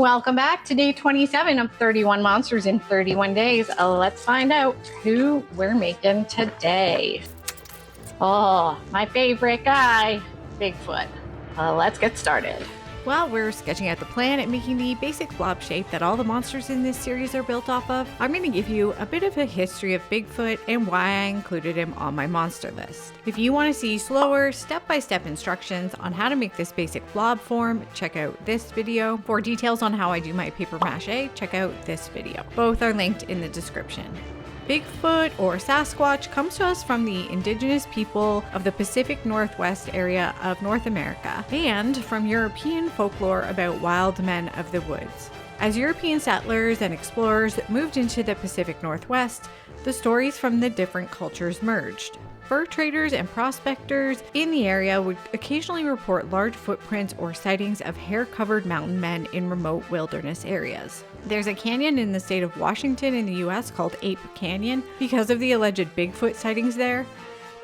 Welcome back to day 27 of 31 Monsters in 31 Days. Let's find out who we're making today. Oh, my favorite guy, Bigfoot. Let's get started. While we're sketching out the plan and making the basic blob shape that all the monsters in this series are built off of, I'm going to give you a bit of a history of Bigfoot and why I included him on my monster list. If you want to see slower, step-by-step instructions on how to make this basic blob form, check out this video. For details on how I do my paper mache, check out this video. Both are linked in the description. Bigfoot, or Sasquatch, comes to us from the indigenous people of the Pacific Northwest area of North America and from European folklore about wild men of the woods. As European settlers and explorers moved into the Pacific Northwest, the stories from the different cultures merged. Fur traders and prospectors in the area would occasionally report large footprints or sightings of hair-covered mountain men in remote wilderness areas. There's a canyon in the state of Washington in the US called Ape Canyon because of the alleged Bigfoot sightings there.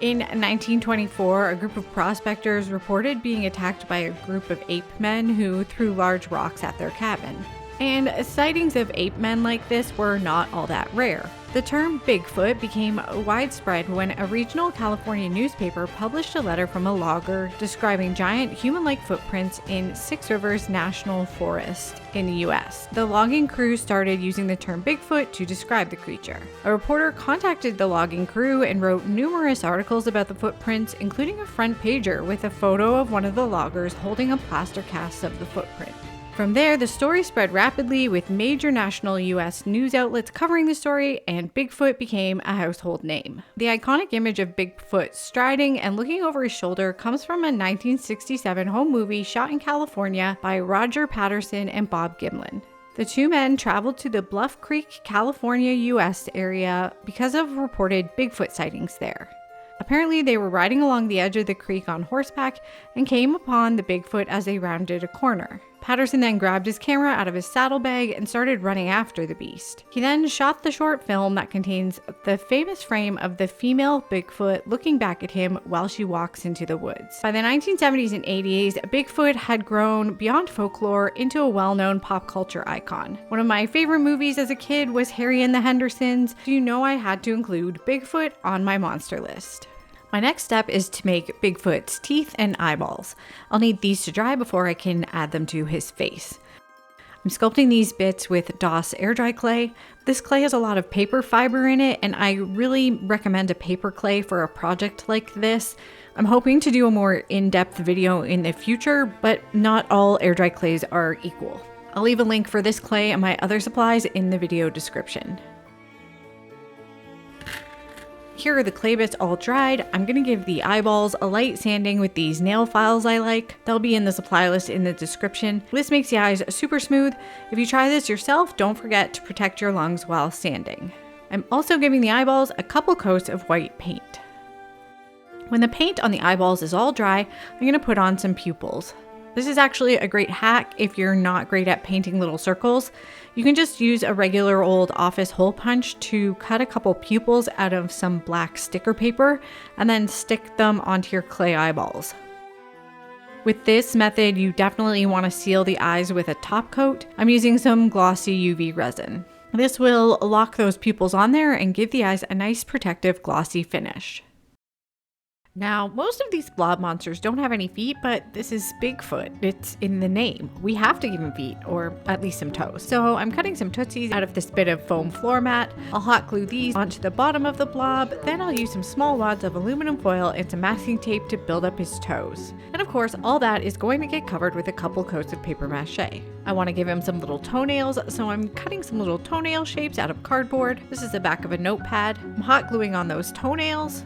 In 1924, a group of prospectors reported being attacked by a group of ape men who threw large rocks at their cabin. And sightings of ape men like this were not all that rare. The term Bigfoot became widespread when a regional California newspaper published a letter from a logger describing giant human-like footprints in Six Rivers National Forest in the US. The logging crew started using the term Bigfoot to describe the creature. A reporter contacted the logging crew and wrote numerous articles about the footprints, including a front pager with a photo of one of the loggers holding a plaster cast of the footprint. From there, the story spread rapidly with major national US news outlets covering the story, and Bigfoot became a household name. The iconic image of Bigfoot striding and looking over his shoulder comes from a 1967 home movie shot in California by Roger Patterson and Bob Gimlin. The two men traveled to the Bluff Creek, California, US area because of reported Bigfoot sightings there. Apparently, they were riding along the edge of the creek on horseback and came upon the Bigfoot as they rounded a corner. Patterson then grabbed his camera out of his saddlebag and started running after the beast. He then shot the short film that contains the famous frame of the female Bigfoot looking back at him while she walks into the woods. By the 1970s and 80s, Bigfoot had grown beyond folklore into a well-known pop culture icon. One of my favorite movies as a kid was Harry and the Hendersons, so you know I had to include Bigfoot on my monster list. My next step is to make Bigfoot's teeth and eyeballs. I'll need these to dry before I can add them to his face. I'm sculpting these bits with DOS air dry clay. This clay has a lot of paper fiber in it, and I really recommend a paper clay for a project like this. I'm hoping to do a more in-depth video in the future, but not all air dry clays are equal. I'll leave a link for this clay and my other supplies in the video description. Here are the clay bits all dried. I'm going to give the eyeballs a light sanding with these nail files I like. They'll be in the supply list in the description. This makes the eyes super smooth. If you try this yourself, don't forget to protect your lungs while sanding. I'm also giving the eyeballs a couple coats of white paint. When the paint on the eyeballs is all dry, I'm going to put on some pupils. This is actually a great hack if you're not great at painting little circles. You can just use a regular old office hole punch to cut a couple pupils out of some black sticker paper and then stick them onto your clay eyeballs. With this method, you definitely want to seal the eyes with a top coat. I'm using some glossy UV resin. This will lock those pupils on there and give the eyes a nice protective glossy finish. Now, most of these blob monsters don't have any feet, but this is Bigfoot. It's in the name. We have to give him feet, or at least some toes. So I'm cutting some tootsies out of this bit of foam floor mat. I'll hot glue these onto the bottom of the blob, then I'll use some small wads of aluminum foil and some masking tape to build up his toes. And of course, all that is going to get covered with a couple coats of paper mache. I want to give him some little toenails, so I'm cutting some little toenail shapes out of cardboard. This is the back of a notepad. I'm hot gluing on those toenails.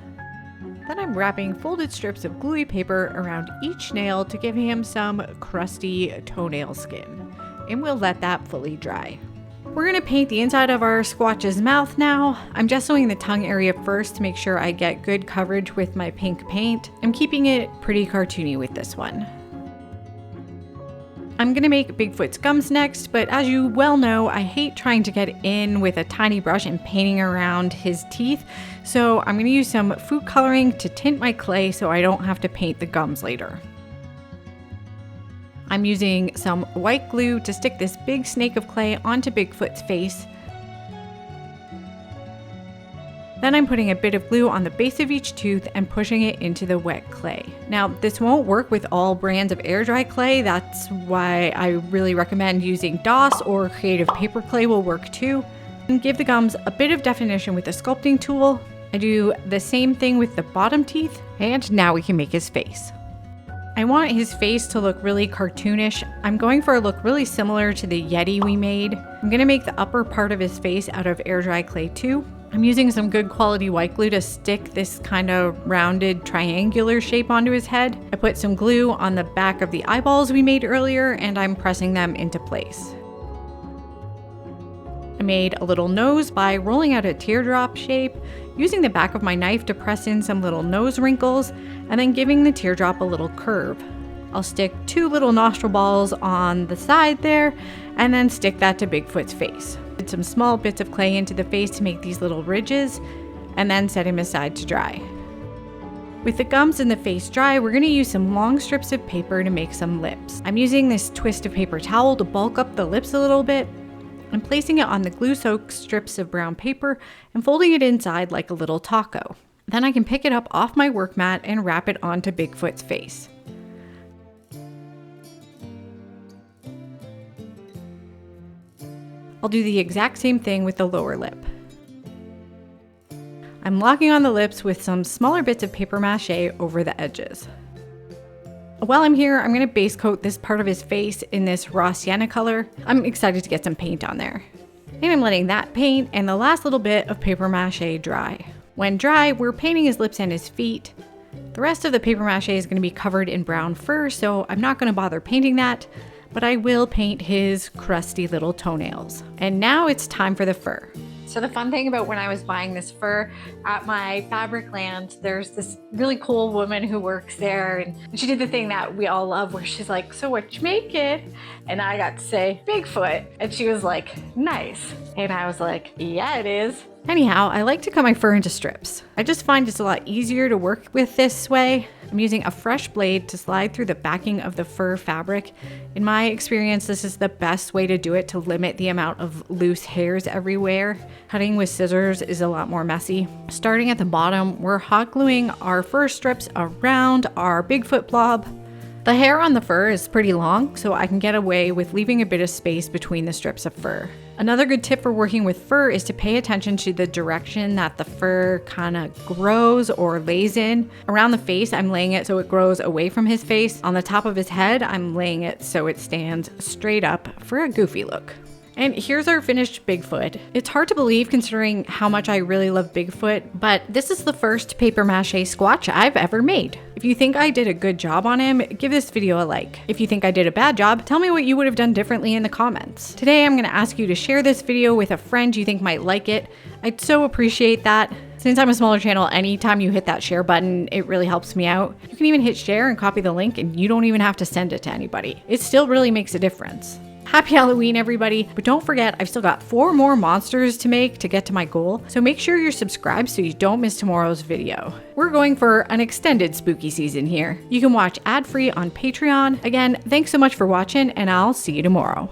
Then I'm wrapping folded strips of gluey paper around each nail to give him some crusty toenail skin. And we'll let that fully dry. We're going to paint the inside of our Squatch's mouth now. I'm gessoing the tongue area first to make sure I get good coverage with my pink paint. I'm keeping it pretty cartoony with this one. I'm gonna make Bigfoot's gums next, but as you well know, I hate trying to get in with a tiny brush and painting around his teeth, so I'm gonna use some food coloring to tint my clay so I don't have to paint the gums later. I'm using some white glue to stick this big snake of clay onto Bigfoot's face. Then I'm putting a bit of glue on the base of each tooth and pushing it into the wet clay. Now, this won't work with all brands of air dry clay. That's why I really recommend using DOS or Creative Paper Clay will work too. And give the gums a bit of definition with a sculpting tool. I do the same thing with the bottom teeth, and now we can make his face. I want his face to look really cartoonish. I'm going for a look really similar to the Yeti we made. I'm gonna make the upper part of his face out of air dry clay too. I'm using some good quality white glue to stick this kind of rounded triangular shape onto his head. I put some glue on the back of the eyeballs we made earlier, and I'm pressing them into place. I made a little nose by rolling out a teardrop shape, using the back of my knife to press in some little nose wrinkles, and then giving the teardrop a little curve. I'll stick 2 little nostril balls on the side there, and then stick that to Bigfoot's face. Put some small bits of clay into the face to make these little ridges, and then set him aside to dry. With the gums and the face dry, we're going to use some long strips of paper to make some lips. I'm using this twist of paper towel to bulk up the lips a little bit. I'm placing it on the glue-soaked strips of brown paper and folding it inside like a little taco. Then I can pick it up off my work mat and wrap it onto Bigfoot's face. I'll do the exact same thing with the lower lip. I'm locking on the lips with some smaller bits of paper mache over the edges. While I'm here, I'm going to base coat this part of his face in this raw sienna color. I'm excited to get some paint on there. And I'm letting that paint and the last little bit of paper mache dry. When dry, we're painting his lips and his feet. The rest of the paper mache is going to be covered in brown fur, so I'm not going to bother painting that, but I will paint his crusty little toenails. And now it's time for the fur. So the fun thing about when I was buying this fur at my fabric land, there's this really cool woman who works there, and she did the thing that we all love where she's like, "So what you make it?" And I got to say, "Bigfoot." And she was like, "Nice." And I was like, "Yeah, it is." Anyhow, I like to cut my fur into strips. I just find it's a lot easier to work with this way. I'm using a fresh blade to slide through the backing of the fur fabric. In my experience, this is the best way to do it to limit the amount of loose hairs everywhere. Cutting with scissors is a lot more messy. Starting at the bottom, we're hot gluing our fur strips around our Bigfoot blob. The hair on the fur is pretty long, so I can get away with leaving a bit of space between the strips of fur. Another good tip for working with fur is to pay attention to the direction that the fur kind of grows or lays in. Around the face, I'm laying it so it grows away from his face. On the top of his head, I'm laying it so it stands straight up for a goofy look. And here's our finished Bigfoot. It's hard to believe considering how much I really love Bigfoot, but this is the first paper mache squatch I've ever made. If you think I did a good job on him, give this video a like. If you think I did a bad job, tell me what you would have done differently in the comments. Today, I'm gonna ask you to share this video with a friend you think might like it. I'd so appreciate that. Since I'm a smaller channel, anytime you hit that share button, it really helps me out. You can even hit share and copy the link, and you don't even have to send it to anybody. It still really makes a difference. Happy Halloween, everybody. But don't forget, I've still got 4 more monsters to make to get to my goal. So make sure you're subscribed so you don't miss tomorrow's video. We're going for an extended spooky season here. You can watch ad-free on Patreon. Again, thanks so much for watching, and I'll see you tomorrow.